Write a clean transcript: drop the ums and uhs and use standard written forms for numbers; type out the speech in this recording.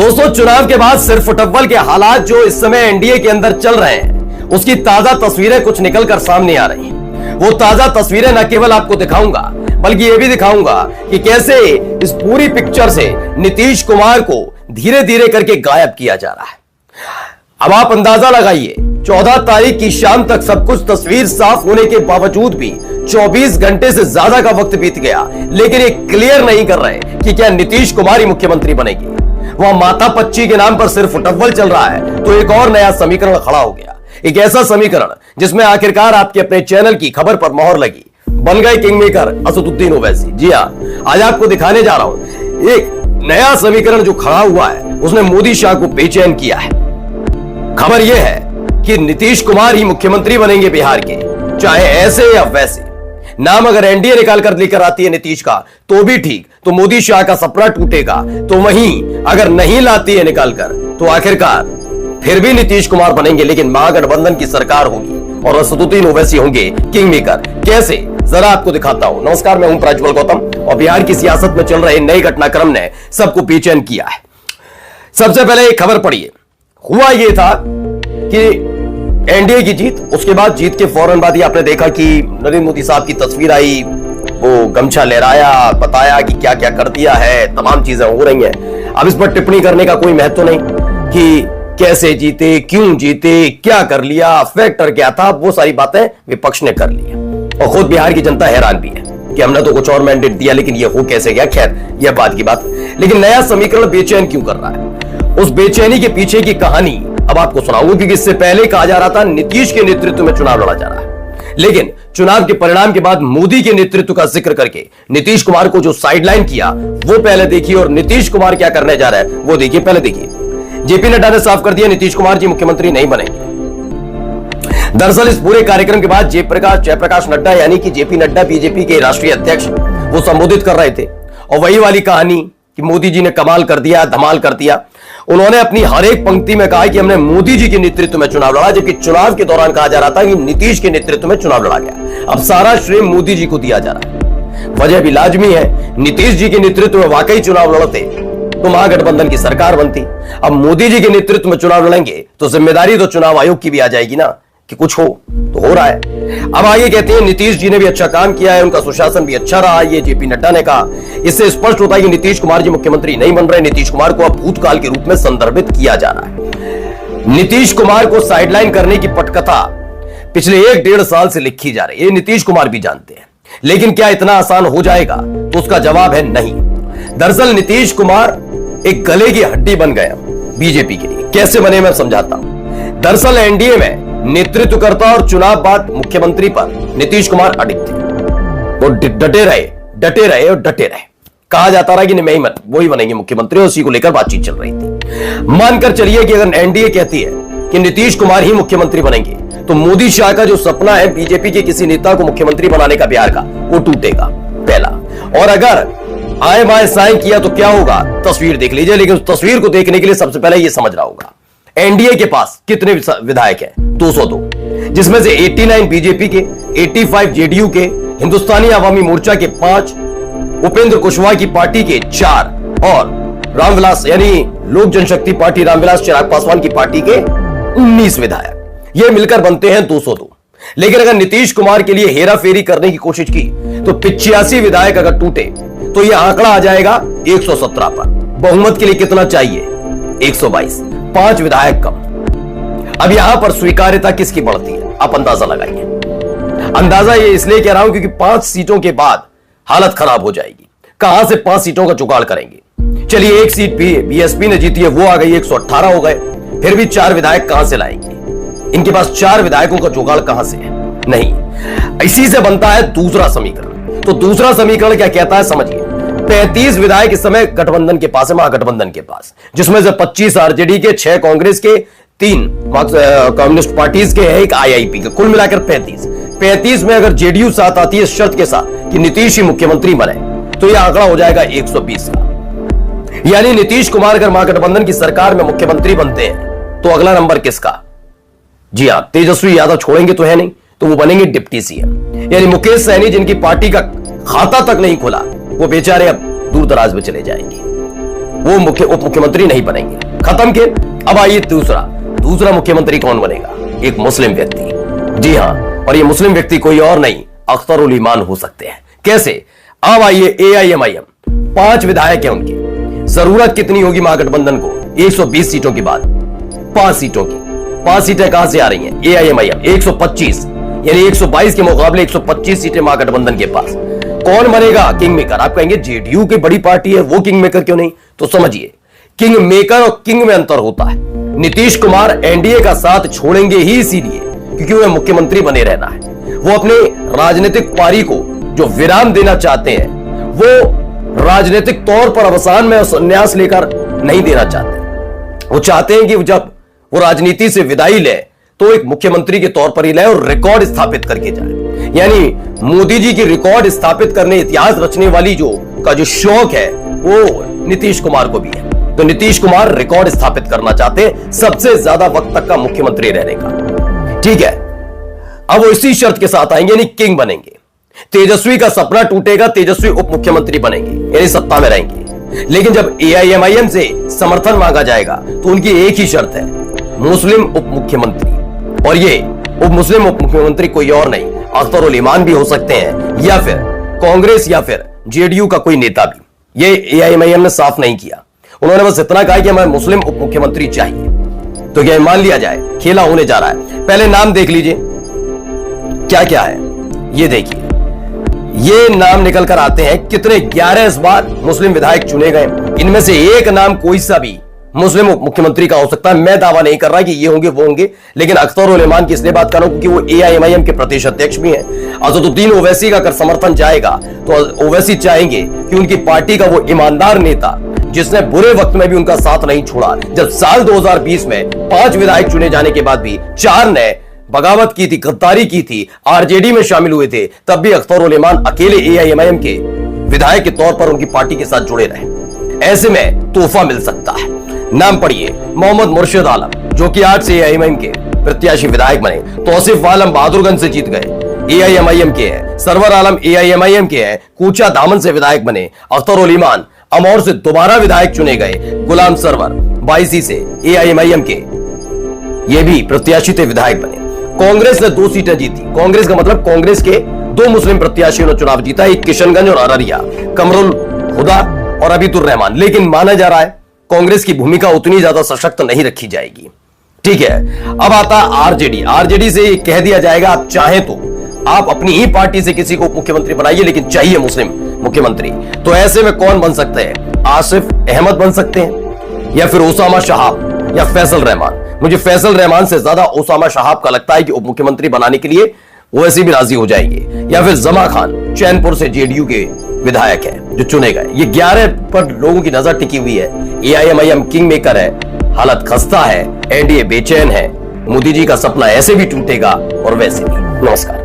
दोस्तों, चुनाव के बाद सिर फुटबॉल के हालात जो इस समय एनडीए के अंदर चल रहे हैं, उसकी ताजा तस्वीरें कुछ निकलकर सामने आ रही हैं। वो ताजा तस्वीरें न केवल आपको दिखाऊंगा, बल्कि ये भी दिखाऊंगा कि कैसे इस पूरी पिक्चर से नीतीश कुमार को धीरे धीरे करके गायब किया जा रहा है। अब आप अंदाजा लगाइए, 14 तारीख की शाम तक सब कुछ तस्वीर साफ होने के बावजूद भी 24 घंटे से ज्यादा का वक्त बीत गया, लेकिन ये क्लियर नहीं कर रहे कि क्या नीतीश कुमार ही मुख्यमंत्री बनेंगे। वह माता पच्ची के नाम पर सिर्फ फुटबॉल चल रहा है, तो एक और नया समीकरण खड़ा हो गया। एक ऐसा समीकरण जिसमें आखिरकार आपके अपने चैनल की खबर पर मोहर लगी। बन गए किंग मेकर असदुद्दीन ओवैसी। जी हां, आज आपको दिखाने जा रहा हूं एक नया समीकरण जो खड़ा हुआ है, उसने मोदी शाह को बेचैन किया है। खबर यह है कि नीतीश कुमार ही मुख्यमंत्री बनेंगे बिहार के, चाहे ऐसे या वैसे। नाम अगर एनडीए निकाल कर लेकर आती है नीतीश का तो भी ठीक, तो मोदी शाह का सपना टूटेगा। तो वहीं अगर नहीं लाती है निकालकर, तो आखिरकार फिर भी नीतीश कुमार बनेंगे, लेकिन महागठबंधन की सरकार होगी और असदुद्दीन ओवैसी होंगे किंग मेकर। कैसे, जरा आपको दिखाता हूं। नमस्कार, मैं हूं प्रज्वल गौतम और बिहार की सियासत में चल रहे नए घटनाक्रम ने सबको बेचैन किया है। सबसे पहले एक खबर पढ़िए। हुआ यह था कि एनडीए की जीत, उसके बाद जीत के फौरन बाद ही आपने देखा कि नरेंद्र मोदी साहब की तस्वीर आई, वो गमछा लहराया, बताया कि क्या क्या कर दिया है, तमाम चीजें हो रही हैं। अब इस पर टिप्पणी करने का कोई महत्व नहीं कि कैसे जीते, क्यों जीते, क्या कर लिया, फैक्टर क्या था, वो सारी बातें विपक्ष ने कर ली है। और खुद बिहार की जनता हैरान भी है कि हमने तो कुछ और मैंडेट दिया, लेकिन ये हो कैसे गया। खैर, यह बात की बात। लेकिन नया समीकरण बेचैन क्यों कर रहा है, उस बेचैनी के पीछे की कहानी अब आपको सुनाऊंगा, क्योंकि इससे पहले कहा जा रहा था नीतीश के नेतृत्व में चुनाव लड़ा जा रहा है, लेकिन चुनाव के परिणाम के बाद मोदी के नेतृत्व का जिक्र करके नीतीश कुमार को जो साइडलाइन किया, वो पहले देखिए। और नीतीश कुमार क्या करने जा रहा है वो देखिए। पहले देखिए, जेपी नड्डा ने साफ कर दिया नीतीश कुमार जी मुख्यमंत्री नहीं बनेंगे। दरअसल इस पूरे कार्यक्रम के बाद जयप्रकाश नड्डा यानी कि जेपी नड्डा, बीजेपी के राष्ट्रीय अध्यक्ष, वो संबोधित कर रहे थे। और वही वाली कहानी कि मोदी जी ने कमाल कर दिया, धमाल कर दिया। उन्होंने अपनी हर एक पंक्ति में कहा कि हमने मोदी जी के नेतृत्व में चुनाव लड़ा, जबकि चुनाव के दौरान कहा जा रहा था कि नीतीश के नेतृत्व में चुनाव लड़ा गया। अब सारा श्रेय मोदी जी को दिया जा रहा है। वजह भी लाजमी है, नीतीश जी के नेतृत्व में वाकई चुनाव लड़ते तो महागठबंधन की सरकार बनती। अब मोदी जी के नेतृत्व में चुनाव लड़ेंगे तो जिम्मेदारी तो चुनाव आयोग की भी आ जाएगी ना, कि कुछ हो तो हो रहा है। अब आगे कहते हैं नीतीश जी ने भी अच्छा काम किया है, उनका सुशासन भी अच्छा रहा, ये जेपी नड्डा ने कहा। इससे स्पष्ट होता है कि नीतीश कुमार जी मुख्यमंत्री नहीं बन रहे। नीतीश कुमार को अब भूतकाल के रूप में संदर्भित किया जा रहा है। नीतीश कुमार को साइडलाइन करने की पटकथा पिछले 1-1.5 साल से लिखी जा रही है, ये नीतीश कुमार भी जानते हैं। लेकिन क्या इतना आसान हो जाएगा, तो उसका जवाब है नहीं। दरअसल नीतीश कुमार एक गले की हड्डी बन गया बीजेपी के लिए। कैसे बने, मैं समझाता हूं। दरअसल एनडीए में नेतृत्वकर्ता और चुनाव बाद मुख्यमंत्री पर नीतीश कुमार अडिग थे। वो डटे रहे और डटे रहे। कहा जाता रहा कि नहीं, मैं ही वही बनेंगे मुख्यमंत्री, उसी को लेकर बातचीत चल रही थी। मानकर चलिए कि अगर एनडीए कहती है कि नीतीश कुमार ही मुख्यमंत्री बनेंगे, तो मोदी शाह का जो सपना है बीजेपी के किसी नेता को मुख्यमंत्री बनाने का बिहार का, वो टूटेगा पहला। और अगर आए बाएं साएं किया तो क्या होगा, तस्वीर देख लीजिए। लेकिन उस तस्वीर को देखने के लिए सबसे पहले यह समझना होगा, एनडीए के पास कितने विधायक हैं? 202, जिसमें से 89 बीजेपी के, 85 जेडीयू के, हिंदुस्तानी अवामी मोर्चा के 5, उपेंद्र कुशवाहा की पार्टी के 4 और रामविलास यानी लोक जनशक्ति पार्टी रामविलास चिराग पासवान की पार्टी के 19 विधायक। ये मिलकर बनते हैं 202। लेकिन अगर नीतीश कुमार के लिए हेरा फेरी करने की कोशिश की तो 85 विधायक अगर टूटे तो यह आंकड़ा आ जाएगा 117 पर। बहुमत के लिए कितना चाहिए? 122, 5 विधायक कम। अब यहां पर स्वीकार्यता किसकी बढ़ती है, आप अंदाजा लगाइए। अंदाजा ये इसलिए कह रहा हूं क्योंकि 5 सीटों के बाद हालत खराब हो जाएगी। कहां से 5 सीटों का जुगाड़ करेंगे? चलिए, एक सीट भी बीएसपी ने जीती है, वो आ गई, 118 हो गए। फिर भी 4 विधायक कहां से लाएंगे? इनके पास 4 विधायकों का जुगाड़ कहां से है? नहीं। इसी से बनता है दूसरा समीकरण। तो दूसरा समीकरण क्या कहता है, समझिए। 35 विधायक इस समय गठबंधन के पास है, महागठबंधन के पास, जिसमें से 25 आरजेडी के, 6 कांग्रेस के, 3 कम्युनिस्ट पार्टीज के, एक आईआईपी के, कुल मिलाकर 35 में अगर जेडीयू साथ आती है शर्त के साथ कि नीतीश ही मुख्यमंत्री बने, तो यह आंकड़ा हो जाएगा 120 का। यानी नीतीश कुमार अगर महागठबंधन की सरकार में मुख्यमंत्री बनते हैं तो अगला नंबर किसका? जी हां, तेजस्वी यादव छोड़ेंगे तो है नहीं, तो वो बनेंगे डिप्टी सीएम। यानी मुकेश सहनी, जिनकी पार्टी का खाता तक नहीं खुला, वो बेचारे अब दूर दराज में चले जाएंगे। वो उप मुख्यमंत्री नहीं बनेंगे। खत्म के। अब आइए दूसरा मुख्यमंत्री कौन बनेगा? एक मुस्लिम व्यक्ति। जी हां, और ये मुस्लिम व्यक्ति कोई और नहीं, अख्तर उल ईमान हो सकते हैं। कैसे? अब आइए AIMIM 5 विधायक हैं उनके। जरूरत कितनी होगी महागठबंधन को? 120 सीटों की बात, 5 सीटों की। 5 सीटें कहां से आ रही हैं? AIMIM 125, यानी 122 के मुकाबले 125 सीटें महागठबंधन के पास। कौन बनेगा किंग मेकर? आप कहेंगे जेडीयू की बड़ी पार्टी है, वो किंग मेकर क्यों नहीं? तो समझिए, किंग मेकर और किंग में अंतर होता है। नीतीश कुमार एनडीए का साथ छोड़ेंगे ही इसीलिए क्योंकि उन्हें मुख्यमंत्री बने रहना है। वो अपने राजनीतिक पारी को जो विराम देना चाहते हैं, वो राजनीतिक तौर पर अवसान में संन्यास लेकर नहीं देना चाहते। वो चाहते हैं कि जब वो राजनीति से विदाई ले तो एक मुख्यमंत्री के तौर पर ही ले और रिकॉर्ड स्थापित करके जाए। यानी मोदी जी की रिकॉर्ड स्थापित करने, इतिहास रचने वाली जो शौक है वो नीतीश कुमार को भी है। तो नीतीश कुमार रिकॉर्ड स्थापित करना चाहते हैं, सबसे ज्यादा वक्त तक का मुख्यमंत्री रहने का। ठीक है, अब वो इसी शर्त के साथ आएंगे, यानी किंग बनेंगे। तेजस्वी का सपना टूटेगा, तेजस्वी उप मुख्यमंत्री बनेंगे, यानी सत्ता में रहेंगे। लेकिन जब AIMIM से समर्थन मांगा जाएगा तो उनकी एक ही शर्त है, मुस्लिम उप मुख्यमंत्री। और ये मुस्लिम उप मुख्यमंत्री कोई और नहीं, अख्तर उल ईमान भी हो सकते हैं, या फिर कांग्रेस या फिर जेडीयू का कोई नेता भी। ये AIMIM ने साफ नहीं किया। उन्होंने बस इतना कहा कि हमें मुस्लिम उप मुख्यमंत्री चाहिए। तो क्या मान लिया जाए खेला होने जा रहा है? पहले नाम देख लीजिए क्या क्या है। ये देखिए, ये नाम निकल कर आते हैं कितने, 11 इस बार मुस्लिम विधायक चुने गए। इनमें से एक नाम कोई सा भी मुस्लिम उप मुख्यमंत्री का हो सकता है। मैं दावा नहीं कर रहा कि ये होंगे वो होंगे, लेकिन अख्तर उल ईमान की इसलिए बात कर रहा हूं क्योंकि वो AIMIM के प्रदेश अध्यक्ष भी हैं। असदुद्दीन ओवैसी का अगर समर्थन जाएगा तो ओवैसी चाहेंगे कि उनकी पार्टी का वो ईमानदार नेता जिसने बुरे वक्त में भी उनका साथ नहीं छोड़ा, जब साल 2020 में 5 विधायक चुने जाने के बाद भी 4 ने बगावत की थी, गद्दारी की थी, आरजेडी में शामिल हुए थे, तब भी अख्तर उल ईमान अकेले AIMIM के विधायक के तौर पर उनकी पार्टी के साथ जुड़े रहे। ऐसे में तोहफा मिल सकता है। नाम पढ़िए, मोहम्मद मुर्शिद आलम जो कि आज से AIMIM के प्रत्याशी विधायक बने। तौसीफ आलम बहादुरगंज से जीत गए, AIMIM के हैं। सरवर आलम AIMIM के हैं, कूचा दामन से विधायक बने। अख्तर उल ईमान अमौर से दोबारा विधायक चुने गए। गुलाम सरवर बायसी से AIMIM के ये भी प्रत्याशी थे, विधायक बने। कांग्रेस ने 2 सीटें जीती। कांग्रेस का मतलब कांग्रेस के 2 मुस्लिम प्रत्याशियों ने चुनाव जीता, एक किशनगंज और अररिया, कमरुल हुदा और अबीतुर रहमान। लेकिन माना जा रहा है कांग्रेस की भूमिका उतनी ज्यादा सशक्त नहीं रखी जाएगी। ठीक है, अब आता आरजेडी से कह दिया जाएगा आप चाहें तो आप अपनी ही पार्टी से किसी को उप मुख्यमंत्री बनाइए, लेकिन चाहिए मुस्लिम मुख्यमंत्री। तो ऐसे में कौन बन सकते हैं? आसिफ अहमद बन सकते हैं, या फिर उसामा शहाब या फैसल रहमान। मुझे फैसल रहमान से ज्यादा उसामा शहाब का लगता है कि उप मुख्यमंत्री बनाने के लिए वैसे भी राजी हो जाएंगे। या फिर जमा खान चैनपुर से जेडीयू के विधायक हैं जो चुने गए। ये 11 पर लोगों की नजर टिकी हुई है। AIMIM किंग मेकर है, हालत खस्ता है, एनडीए बेचैन है। मोदी जी का सपना ऐसे भी टूटेगा और वैसे भी। नमस्कार।